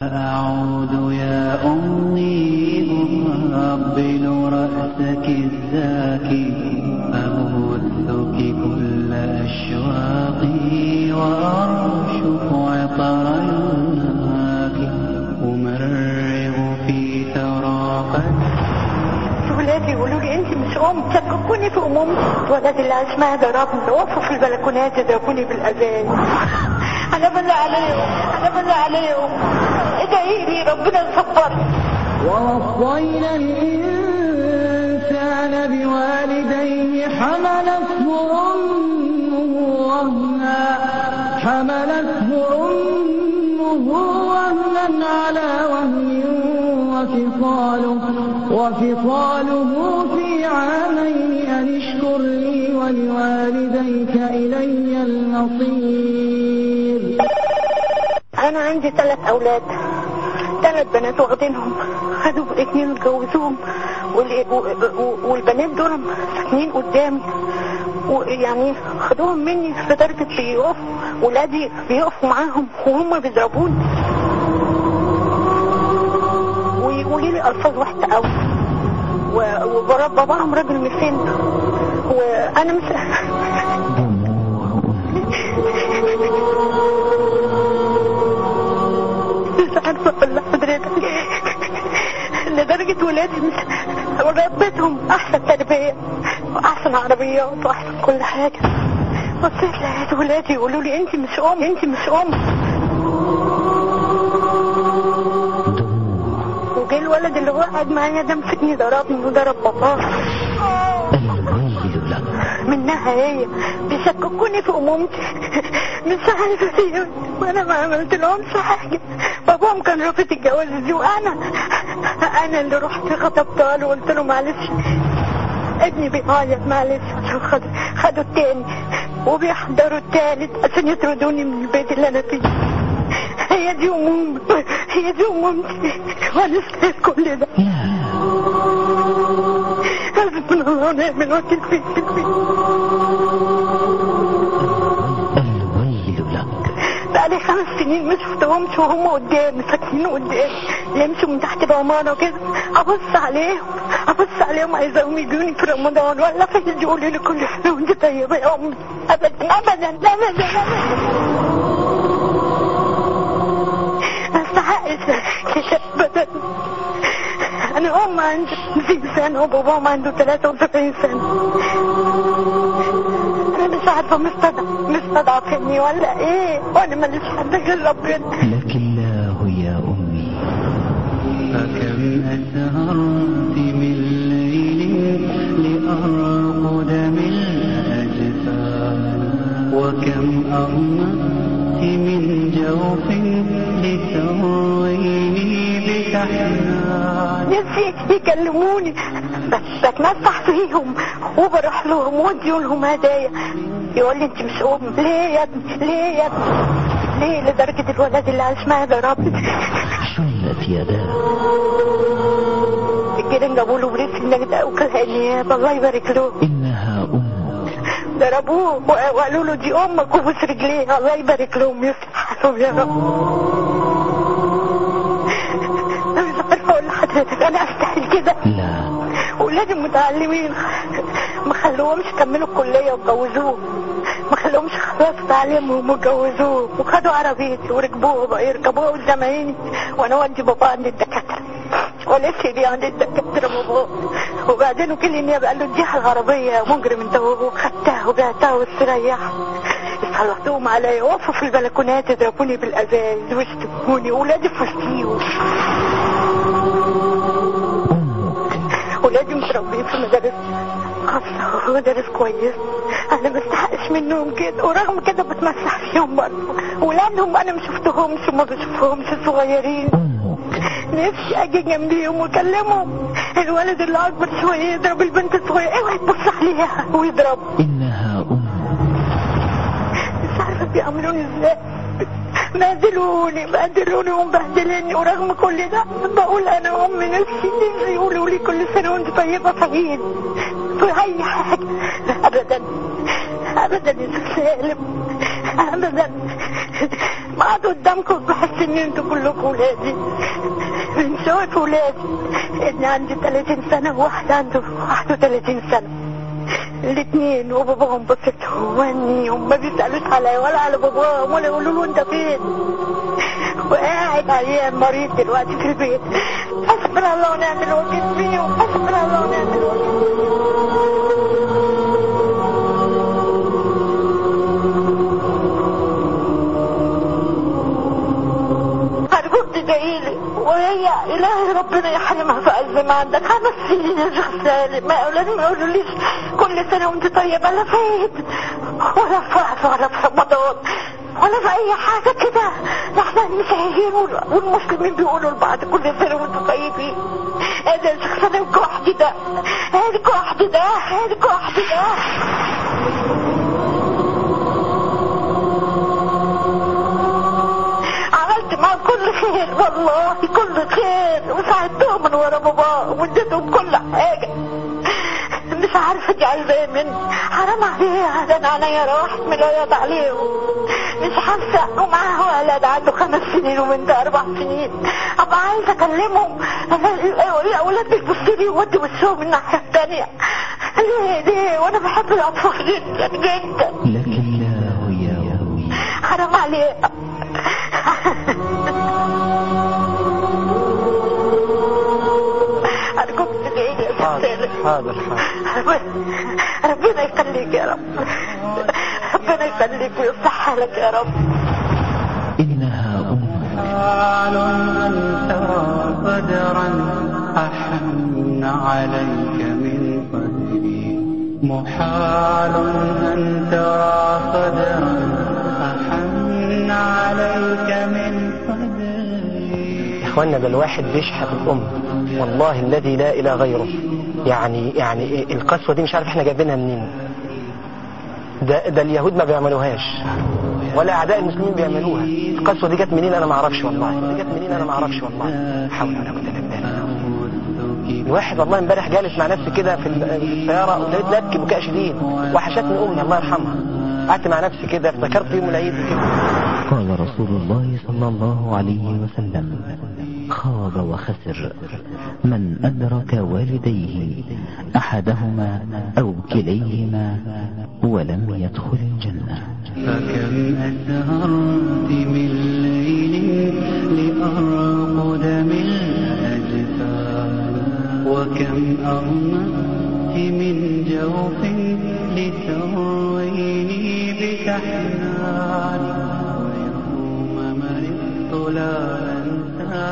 أعود يا أمي أقبل رأسك الزاكي أبثك كل أشواقي وأرشف عطر الماك أمرغ في ترافك. ولادي يقولوا لي انت مش شككوني في امومتي. ولادي اللي اسمها ضربني وقفوا في البلكونات يضربوني بالاذان. انا بلع عليهم ادعي لي ربنا يصبرني. ووصينا الإنسان بوالديه حملته أمه وهنا على وهن وفصاله في عامين أن اشكر لي ولوالديك إلي المصير. انا عندي 3 اولاد، 3 بنات واخدينهم، خدوا 2 اتجوزوهم، والبنات دول ساكنين قدامي، ويعني خدوهم مني لدرجة بيقفوا ولادي بيقفوا معاهم وهم بيضربوني ويقولوا لي الفاظ وحشة قوي، وبرب باباهم راجل مسن، وانا مش عارفة اقول لحضرتك لدرجة ولادي مش ربيتهم احسن تربية واحسن عربيات واحسن كل حاجة. بصيت لقيت ولادي يقولوا لي انت مش ام. وجه الولد اللي هو قاعد معايا ده مسكني ضربني وضرب باباه. منها هي بيشككوني في امومتي، مش عارفه ليه، وانا ما عملت لهمش حاجه. باباهم كان رافض الجواز دي، وانا اللي رحت خطبتها له وقلت له معلش ابني بيعيط معلش، عشان خدوا التاني وبيحضروا التالت عشان يطردوني من البيت اللي انا فيه. هي دي امومتي وانا استاهل كل ده. حسبنا الله ونعم الوكيل فيك. بقالي 5 سنين ما شفتهمش وهم قدامي ساكنين قدامي، يمشوا من تحت العمارة كده، ابص عليهم عايزاهم يجوني في رمضان ولا في العيد يقولوا لي كل سنة وانت طيبة يا امي. ابدا ما استحقش ابدا. انا ام عندي 60 سنة وباباهم عنده 73 سنة. انا مش عارفة مستضعفني ولا ايه، وانا ماليش حد غير ربنا. لك الله يا امي. فكم اسهرت من ليل لارقد من الاجفان، وكم اغمضت من جوف لترويني بتحنان. نفسي يكلموني بس بتمسح فيهم وبروح لهم وادي لهم هدايا. يقول لي انت مش ام. ليه يا ابني ليه لدرجة الولد اللي اسمها ضربني. شلت يداه. الجيران جابوا له بريس النجدة وكلها النيابة الله يبارك له. انها امك. ضربوه وقالوا له دي امك وبوس رجليها الله يبارك لهم يصلح حالهم يا رب. انا استحيل كده. لا. ولادي متعلمين ما خلوهمش كملوا الكلية وجوزوه، ما خلوهمش خلصوا تعليمهم وجوزوه وخدوا عربيتي وركبوها يركبوها قدام عيني، وانا ودي بابا عند الدكاترة ولسه دي عند الدكاترة بابا. وبعدين وكل النيابة قال له اديها العربية مجرم انت، وخدتها وبعتها واستريحت. صلحتهم عليا وقفوا في البلكونات يضربوني بالازاز ويشتموني، ولادي في وسطيهم. ولادي متربيين في مدارس خاصة ومدارس كويس، انا ما استحقش منهم كده، ورغم كده بتمسح فيهم برضه. ولادهم انا ما شفتهمش وما بشوفهمش صغيرين. نفسي اجي جنبيهم واكلمهم. الولد اللي اكبر شوية يضرب البنت الصغيرة، اوعي تبص عليها ويضرب. انها امك. مش عارفة بيعملوني ازاي، بهدلوني ومبهدليني، ورغم كل ده بقول انا ام. نفسي يقولوا لي كل سنة وانت طيبة في عيد في اي حاجة. ابدا يا سالم ابدا. ما قعد قدامكم بحس ان انتوا كلكم ولادي من شوف ولادي. ابني عندي 30 سنة وواحد عنده 31 سنة، الاثنين وباباهم بصيتهم واني وما بيسألوش عليا ولا على باباهم ولا يقولوا له انت فين، وقاعد عيان مريض دلوقتي في البيت. حسبنا الله ونعم الوكيل فيه وحسبنا الله ونعم الوكيل. هرجوك تدعيلي وهي إلهي ربنا يحرمها في عز ما عندك 5 سنين يا شيخ سالم. ما يقولوليش كل سنة وانت طيبة، لا في عيد ولا في فرح ولا في رمضان ولا في اي حاجة كده. احنا المسيحيين والمسلمين بيقولوا لبعض كل سنة وانتوا طيبين. ايه ده يا شيخ سالم؟ كحدي ده، هادي كحدي ده، هادي كحدي ده. عملت معهم كل خير والله، كل خير، وساعدتهم من ورا باباهم واديتهم كل حاجة. مش عارفة دي عايزة ايه مني، حرام عليها، ده انا عينيا راحت من العياط عليهم. مش حاسة ومعاه ولد عنده 5 سنين وبنت 4 سنين، ابقى عايزة اكلمهم. الاولاد بيبصوا لي وودوا وشهم الناحية التانية. ليه وانا بحب الاطفال جدا جدا، لكن لا يا حرام عليها. أرجوك تدعيلي يا سالم. حاضر. ربنا يخليك يا رب، ربنا يخليك ويصلح حالك يا رب. إنها محال أن ترى قدرا أحن عليك من قدري، محال أن ترى قدرا أحن عليك من قدري. إخواننا ده الواحد بيشحت الأم والله الذي لا إله غيره. يعني القسوة دي مش عارف احنا جايبينها منين. ده اليهود ما بيعملوهاش ولا أعداء المسلمين بيعملوها. القسوة دي جت منين أنا ما اعرفش والله، حول ولا قوة إلا بالله. الواحد والله امبارح جالس مع نفسي كده في السيارة ولقيت نبكي بكاء شديد، وحشتني أمي الله يرحمها. قعدت مع نفسي كده افتكرت يوم العيد كده. قال رسول الله صلى الله عليه وسلم: خاب وخسر من أدرك والديه أحدهما أو كليهما ولم يدخل الجنة. فكم أسهرت من ليل لأرقد من الأجفان، وكم أغمت من جوف لترويني بتحنان، ويوم مرضت لا أنسى